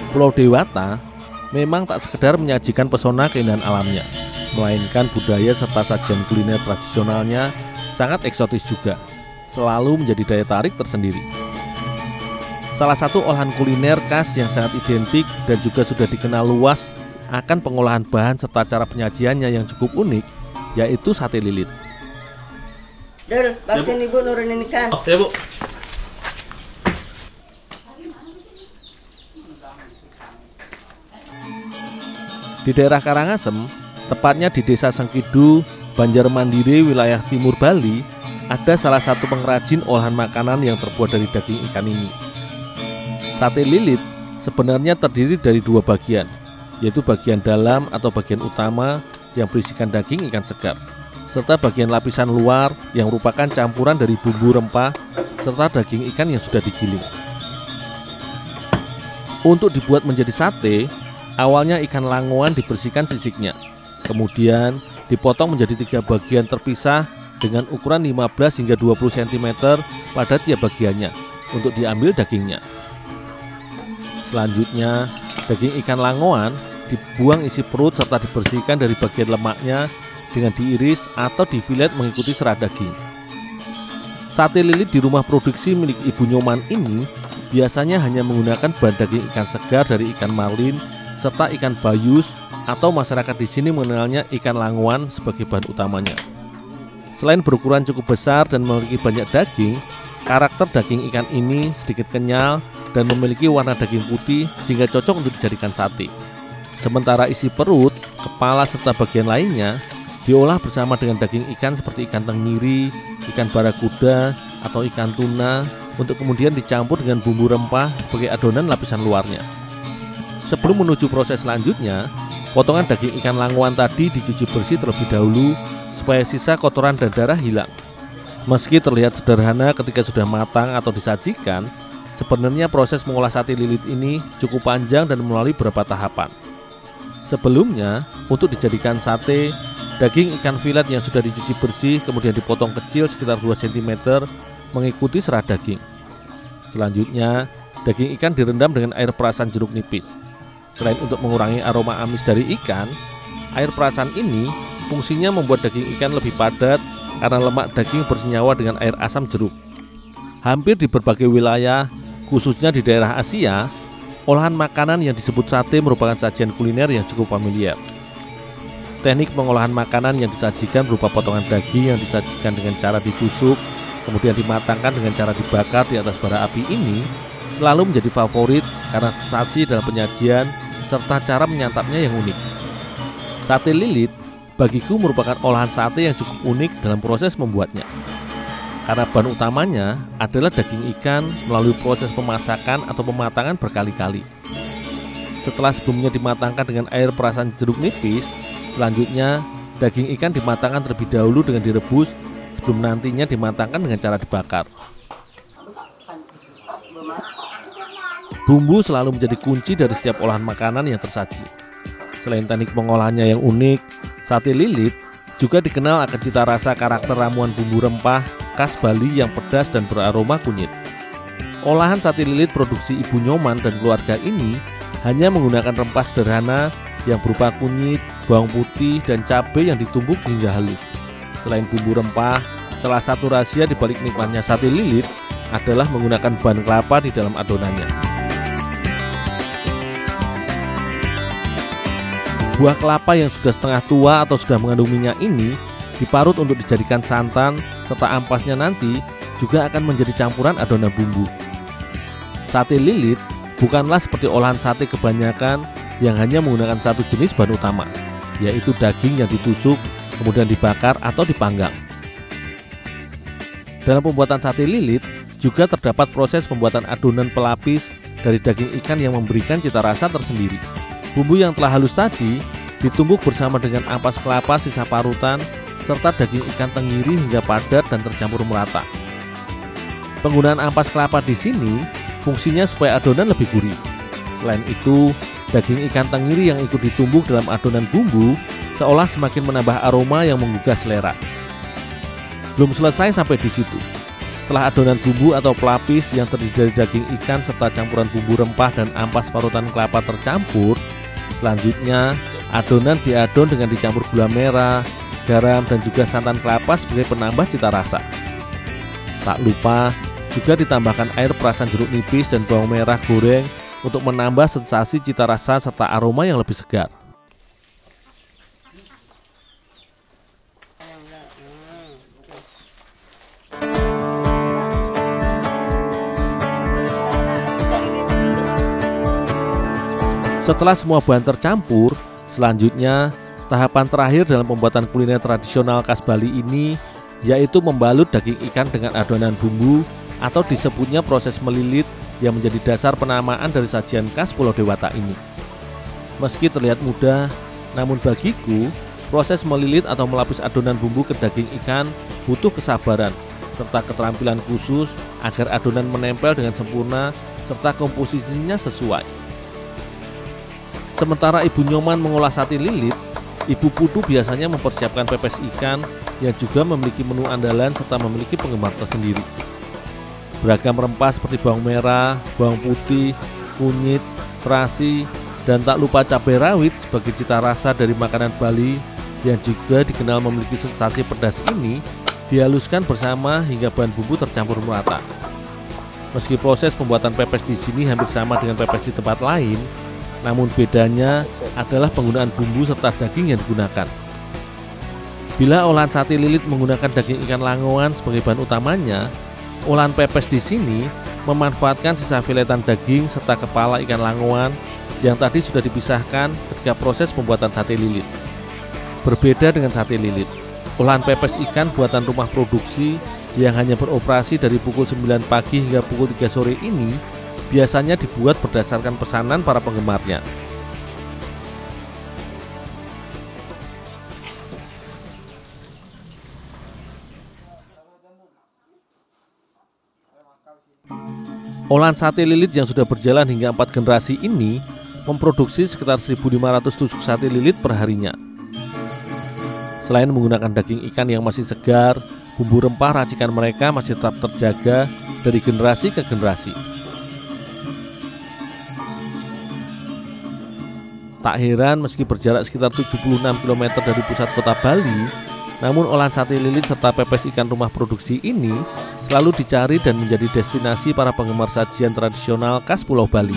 Pulau Dewata memang tak sekedar menyajikan pesona keindahan alamnya, melainkan budaya serta sajian kuliner tradisionalnya sangat eksotis juga, selalu menjadi daya tarik tersendiri. Salah satu olahan kuliner khas yang sangat identik dan juga sudah dikenal luas akan pengolahan bahan serta cara penyajiannya yang cukup unik, yaitu sate lilit. Dul, bantuin ibu nurunin ikan. Oh, ya Bu. Di daerah Karangasem, tepatnya di Desa Sengkidu, Banjarmandiri, wilayah timur Bali, ada salah satu pengrajin olahan makanan yang terbuat dari daging ikan ini. Sate lilit sebenarnya terdiri dari dua bagian, yaitu bagian dalam atau bagian utama yang berisikan daging ikan segar, serta bagian lapisan luar yang merupakan campuran dari bumbu rempah serta daging ikan yang sudah digiling. Untuk dibuat menjadi sate, awalnya ikan langoan dibersihkan sisiknya, kemudian dipotong menjadi 3 bagian terpisah dengan ukuran 15 hingga 20 cm pada tiap bagiannya untuk diambil dagingnya. Selanjutnya, daging ikan langoan dibuang isi perut serta dibersihkan dari bagian lemaknya dengan diiris atau difilet mengikuti serat daging. Sate lilit di rumah produksi milik Ibu Nyoman ini biasanya hanya menggunakan bahan daging ikan segar dari ikan marlin serta ikan bayus, atau masyarakat di sini mengenalnya ikan langoan sebagai bahan utamanya. Selain berukuran cukup besar dan memiliki banyak daging, karakter daging ikan ini sedikit kenyal dan memiliki warna daging putih sehingga cocok untuk dijadikan sate. Sementara isi perut, kepala serta bagian lainnya diolah bersama dengan daging ikan seperti ikan tenggiri, ikan barakuda, atau ikan tuna untuk kemudian dicampur dengan bumbu rempah sebagai adonan lapisan luarnya. Sebelum menuju proses selanjutnya, potongan daging ikan langoan tadi dicuci bersih terlebih dahulu supaya sisa kotoran dan darah hilang. Meski terlihat sederhana ketika sudah matang atau disajikan, sebenarnya proses mengolah sate lilit ini cukup panjang dan melalui beberapa tahapan. Sebelumnya, untuk dijadikan sate, daging ikan filet yang sudah dicuci bersih kemudian dipotong kecil sekitar 2 cm mengikuti serat daging. Selanjutnya, daging ikan direndam dengan air perasan jeruk nipis. Selain untuk mengurangi aroma amis dari ikan, air perasan ini fungsinya membuat daging ikan lebih padat karena lemak daging bersenyawa dengan air asam jeruk. Hampir di berbagai wilayah, khususnya di daerah Asia, olahan makanan yang disebut sate merupakan sajian kuliner yang cukup familiar. Teknik pengolahan makanan yang disajikan berupa potongan daging yang disajikan dengan cara ditusuk, kemudian dimatangkan dengan cara dibakar di atas bara api ini selalu menjadi favorit karena sensasi dalam penyajian serta cara menyantapnya yang unik. Sate lilit bagiku merupakan olahan sate yang cukup unik dalam proses membuatnya. Karena bahan utamanya adalah daging ikan melalui proses pemasakan atau pematangan berkali-kali. Setelah sebelumnya dimatangkan dengan air perasan jeruk nipis, selanjutnya daging ikan dimatangkan terlebih dahulu dengan direbus sebelum nantinya dimatangkan dengan cara dibakar. Bumbu selalu menjadi kunci dari setiap olahan makanan yang tersaji. Selain teknik pengolahannya yang unik, sate lilit juga dikenal akan cita rasa karakter ramuan bumbu rempah khas Bali yang pedas dan beraroma kunyit. Olahan sate lilit produksi Ibu Nyoman dan keluarga ini hanya menggunakan rempah sederhana yang berupa kunyit, bawang putih, dan cabai yang ditumbuk hingga halus. Selain bumbu rempah, salah satu rahasia di balik nikmatnya sate lilit adalah menggunakan bahan kelapa di dalam adonannya. Buah kelapa yang sudah setengah tua atau sudah mengandung minyak ini diparut untuk dijadikan santan, serta ampasnya nanti juga akan menjadi campuran adonan bumbu. Sate lilit bukanlah seperti olahan sate kebanyakan yang hanya menggunakan satu jenis bahan utama, yaitu daging yang ditusuk, kemudian dibakar atau dipanggang. Dalam pembuatan sate lilit juga terdapat proses pembuatan adonan pelapis dari daging ikan yang memberikan cita rasa tersendiri. Bumbu yang telah halus tadi ditumbuk bersama dengan ampas kelapa sisa parutan serta daging ikan tenggiri hingga padat dan tercampur merata. Penggunaan ampas kelapa di sini fungsinya supaya adonan lebih gurih. Selain itu, daging ikan tenggiri yang ikut ditumbuk dalam adonan bumbu seolah semakin menambah aroma yang menggugah selera. Belum selesai sampai di situ. Setelah adonan bumbu atau pelapis yang terdiri dari daging ikan serta campuran bumbu rempah dan ampas parutan kelapa tercampur, selanjutnya adonan diadon dengan dicampur gula merah, garam, dan juga santan kelapa sebagai penambah cita rasa. Tak lupa juga ditambahkan air perasan jeruk nipis dan bawang merah goreng untuk menambah sensasi cita rasa serta aroma yang lebih segar. Setelah semua bahan tercampur, selanjutnya tahapan terakhir dalam pembuatan kuliner tradisional khas Bali ini yaitu membalut daging ikan dengan adonan bumbu atau disebutnya proses melilit yang menjadi dasar penamaan dari sajian khas Pulau Dewata ini. Meski terlihat mudah, namun bagiku proses melilit atau melapis adonan bumbu ke daging ikan butuh kesabaran serta keterampilan khusus agar adonan menempel dengan sempurna serta komposisinya sesuai. Sementara Ibu Nyoman mengolah sate lilit, Ibu Putu biasanya mempersiapkan pepes ikan yang juga memiliki menu andalan serta memiliki penggemar tersendiri. Beragam rempah seperti bawang merah, bawang putih, kunyit, terasi, dan tak lupa cabai rawit sebagai cita rasa dari makanan Bali yang juga dikenal memiliki sensasi pedas ini dihaluskan bersama hingga bahan bumbu tercampur merata. Meski proses pembuatan pepes di sini hampir sama dengan pepes di tempat lain, namun bedanya adalah penggunaan bumbu serta daging yang digunakan. Bila olahan sate lilit menggunakan daging ikan langowan sebagai bahan utamanya, olahan pepes di sini memanfaatkan sisa filetan daging serta kepala ikan langowan yang tadi sudah dipisahkan ketika proses pembuatan sate lilit. Berbeda dengan sate lilit, olahan pepes ikan buatan rumah produksi yang hanya beroperasi dari pukul 9 pagi hingga pukul 3 sore ini biasanya dibuat berdasarkan pesanan para penggemarnya. Olahan sate lilit yang sudah berjalan hingga 4 generasi ini memproduksi sekitar 1.500 tusuk sate lilit per harinya. Selain menggunakan daging ikan yang masih segar, bumbu rempah racikan mereka masih tetap terjaga dari generasi ke generasi. Tak heran meski berjarak sekitar 76 km dari pusat kota Bali, namun olahan sate lilit serta pepes ikan rumah produksi ini selalu dicari dan menjadi destinasi para penggemar sajian tradisional khas Pulau Bali.